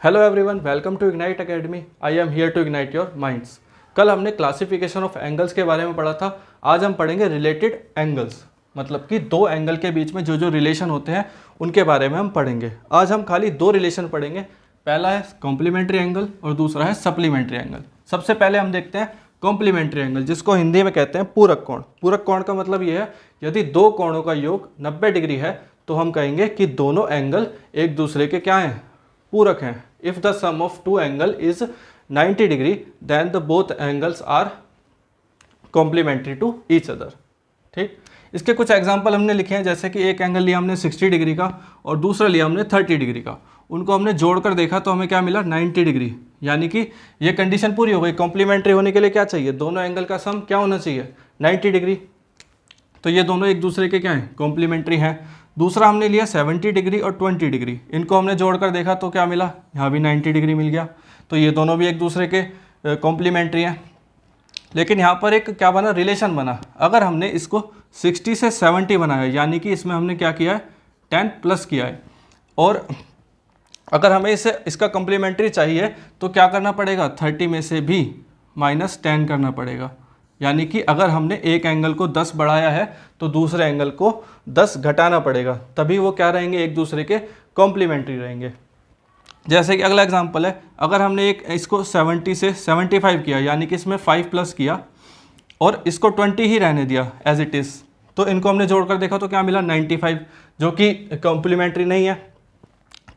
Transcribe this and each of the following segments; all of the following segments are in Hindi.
Hello everyone, welcome to Ignite Academy. I am here to ignite your minds. कल हमने क्लासिफिकेशन ऑफ एंगल्स के बारे में पढ़ा था। आज हम पढ़ेंगे रिलेटेड एंगल्स, मतलब कि दो एंगल के बीच में जो जो रिलेशन होते हैं उनके बारे में हम पढ़ेंगे। आज हम खाली दो रिलेशन पढ़ेंगे। पहला है कॉम्प्लीमेंट्री एंगल और दूसरा है सप्लीमेंट्री एंगल। सबसे पहले हम देखते हैं कॉम्प्लीमेंट्री एंगल, जिसको हिंदी में कहते हैं पूरक कोण। पूरक कोण का मतलब ये है, यदि दो कोणों का योग 90 डिग्री है तो हम कहेंगे कि दोनों एंगल एक दूसरे के क्या हैं, पूरक हैं। If the sum of two angle is 90 degree then the both angles are complementary to each other. ठीक, इसके कुछ एग्जांपल हमने लिखे हैं, जैसे कि एक एंगल लिया हमने 60 डिग्री का और दूसरा लिया हमने 30 डिग्री का। उनको हमने जोड़कर देखा तो हमें क्या मिला, 90 डिग्री। यानी कि ये कंडीशन पूरी हो गई। कॉम्प्लीमेंट्री होने के लिए क्या चाहिए, दोनों एंगल का सम क्या होना चाहिए, 90 डिग्री। तो ये दोनों एक दूसरे के क्या हैं, कॉम्प्लीमेंट्री हैं। दूसरा हमने लिया 70 डिग्री और 20 डिग्री। इनको हमने जोड़कर देखा तो क्या मिला, यहाँ भी 90 डिग्री मिल गया। तो ये दोनों भी एक दूसरे के कॉम्प्लीमेंट्री हैं। लेकिन यहाँ पर एक क्या बना, रिलेशन बना। अगर हमने इसको 60 से 70 बनाया, यानी कि इसमें हमने क्या किया है, 10 प्लस किया है, और अगर हमें इसका कॉम्प्लीमेंट्री चाहिए तो क्या करना पड़ेगा, 30 में से भी -10 करना पड़ेगा। यानी कि अगर हमने एक एंगल को 10 बढ़ाया है तो दूसरे एंगल को 10 घटाना पड़ेगा, तभी वो क्या रहेंगे, एक दूसरे के कॉम्प्लीमेंट्री रहेंगे। जैसे कि अगला एग्जांपल है, अगर हमने इसको 70 से 75 किया, यानी कि इसमें 5 प्लस किया और इसको 20 ही रहने दिया एज इट इज़, तो इनको हमने जोड़कर देखा तो क्या मिला, 95, जो कि कॉम्प्लीमेंट्री नहीं है।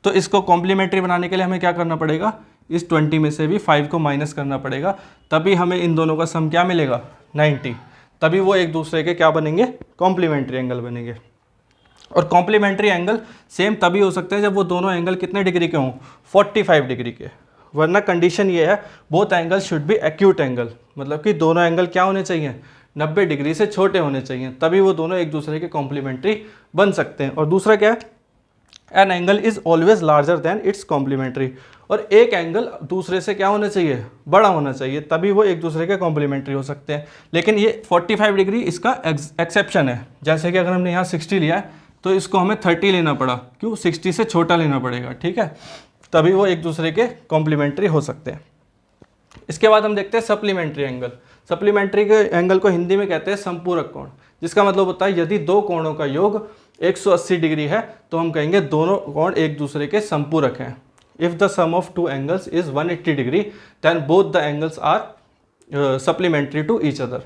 तो इसको कॉम्प्लीमेंट्री बनाने के लिए हमें क्या करना पड़ेगा, इस 20 में से भी 5 को माइनस करना पड़ेगा, तभी हमें इन दोनों का सम क्या मिलेगा, 90। तभी वो एक दूसरे के क्या बनेंगे, कॉम्प्लीमेंट्री एंगल बनेंगे। और कॉम्प्लीमेंट्री एंगल सेम तभी हो सकते हैं जब वो दोनों एंगल कितने डिग्री के हों, 45 डिग्री के। वरना कंडीशन ये है, both angle should be acute angle, मतलब कि दोनों एंगल क्या होने चाहिए, 90 डिग्री से छोटे होने चाहिए, तभी वो दोनों एक दूसरे के कॉम्प्लीमेंट्री बन सकते हैं। और दूसरा क्या है, an angle is always larger than its complementary. और एक एंगल दूसरे से क्या होना चाहिए, बड़ा होना चाहिए, तभी वो एक दूसरे के कॉम्प्लीमेंट्री हो सकते हैं। लेकिन ये 45 डिग्री इसका एक्सेप्शन है। जैसे कि अगर हमने यहाँ 60 लिया है तो इसको हमें 30 लेना पड़ा, क्यों, 60 से छोटा लेना पड़ेगा, ठीक है, तभी वो एक दूसरे के कॉम्प्लीमेंट्री हो सकते हैं। इसके बाद हम देखते हैं सप्लीमेंट्री एंगल। सप्लीमेंट्री के एंगल को हिंदी में कहते हैं संपूरक कोण, जिसका मतलब होता है यदि दो कोणों का योग 180 डिग्री है तो हम कहेंगे दोनों कोण एक दूसरे के संपूरक हैं। If the sum of two angles is 180 degree then both the angles are supplementary to each other.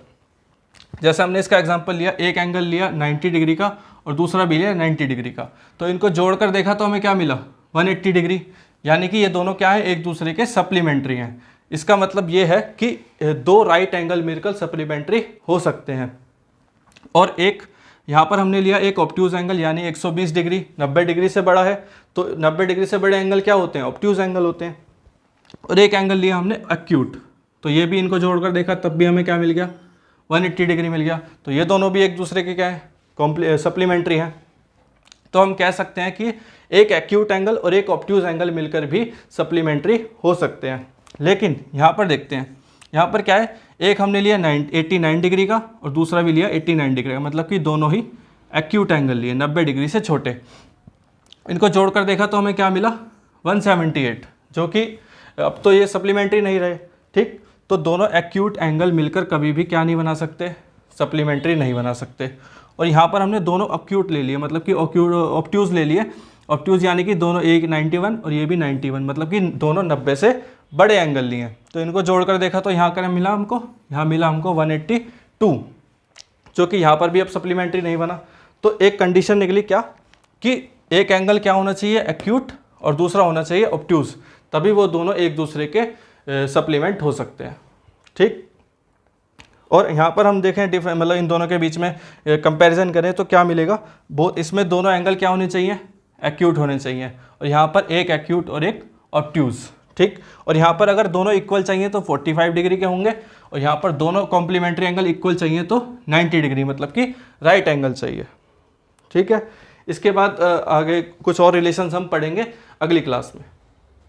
जैसे हमने इसका एग्जांपल लिया, एक एंगल लिया 90 डिग्री का और दूसरा भी लिया 90 डिग्री का, तो इनको जोड़कर देखा तो हमें क्या मिला, 180 डिग्री। यानी कि ये दोनों क्या है, एक दूसरे के सप्लीमेंट्री हैं। इसका मतलब ये है कि दो राइट एंगल मिलकर सप्लीमेंट्री हो सकते हैं। और एक यहाँ पर हमने लिया एक ऑब्ट्यूज एंगल, यानी 120 डिग्री 90 डिग्री से बड़ा है, तो 90 डिग्री से बड़े एंगल क्या होते हैं, ऑब्ट्यूज एंगल होते हैं। और एक एंगल लिया हमने एक्यूट, तो ये भी इनको जोड़कर देखा तब भी हमें क्या मिल गया, 180 डिग्री मिल गया। तो ये दोनों भी एक दूसरे के क्या है, सप्लीमेंट्री हैं। तो हम कह सकते हैं कि एक एक्यूट एंगल और एक ऑब्ट्यूज एंगल मिलकर भी सप्लीमेंट्री हो सकते हैं। लेकिन यहाँ पर देखते हैं, यहाँ पर क्या है, एक हमने लिया 89 डिग्री का और दूसरा भी लिया 89 डिग्री का, मतलब कि दोनों ही एक्यूट एंगल लिए 90 डिग्री से छोटे। इनको जोड़कर देखा तो हमें क्या मिला, 178, जो कि अब तो ये सप्लीमेंट्री नहीं रहे। ठीक, तो दोनों एक्यूट एंगल मिलकर कभी भी क्या नहीं बना सकते, सप्लीमेंट्री नहीं बना सकते। और यहाँ पर हमने दोनों एक्यूट ले लिए, मतलब कि ऑब्ट्यूज ले लिए। ऑब्ट्यूज यानी कि दोनों, एक 91 और ये भी 91, मतलब कि दोनों 90 से बड़े एंगल लिए। तो इनको जोड़कर देखा तो यहाँ कर मिला हमको, यहाँ मिला हमको 182, जो कि यहाँ पर भी अब सप्लीमेंट्री नहीं बना। तो एक कंडीशन निकली क्या, कि एक एंगल क्या होना चाहिए, एक्यूट, और दूसरा होना चाहिए ऑब्ट्यूज, तभी वो दोनों एक दूसरे के सप्लीमेंट हो सकते हैं। ठीक, और यहाँ पर हम देखें मतलब इन दोनों के बीच में कंपैरिजन करें तो क्या मिलेगा, इसमें दोनों एंगल क्या होने चाहिए, एक्यूट होने चाहिए, और यहाँ पर एक एक्यूट और एक ऑब्ट्यूज। ठीक, और यहाँ पर अगर दोनों इक्वल चाहिए तो 45 डिग्री के होंगे, और यहाँ पर दोनों कॉम्प्लीमेंट्री एंगल इक्वल चाहिए तो 90 डिग्री, मतलब कि राइट एंगल चाहिए। ठीक है, इसके बाद आगे कुछ और रिलेशंस हम पढ़ेंगे अगली क्लास में।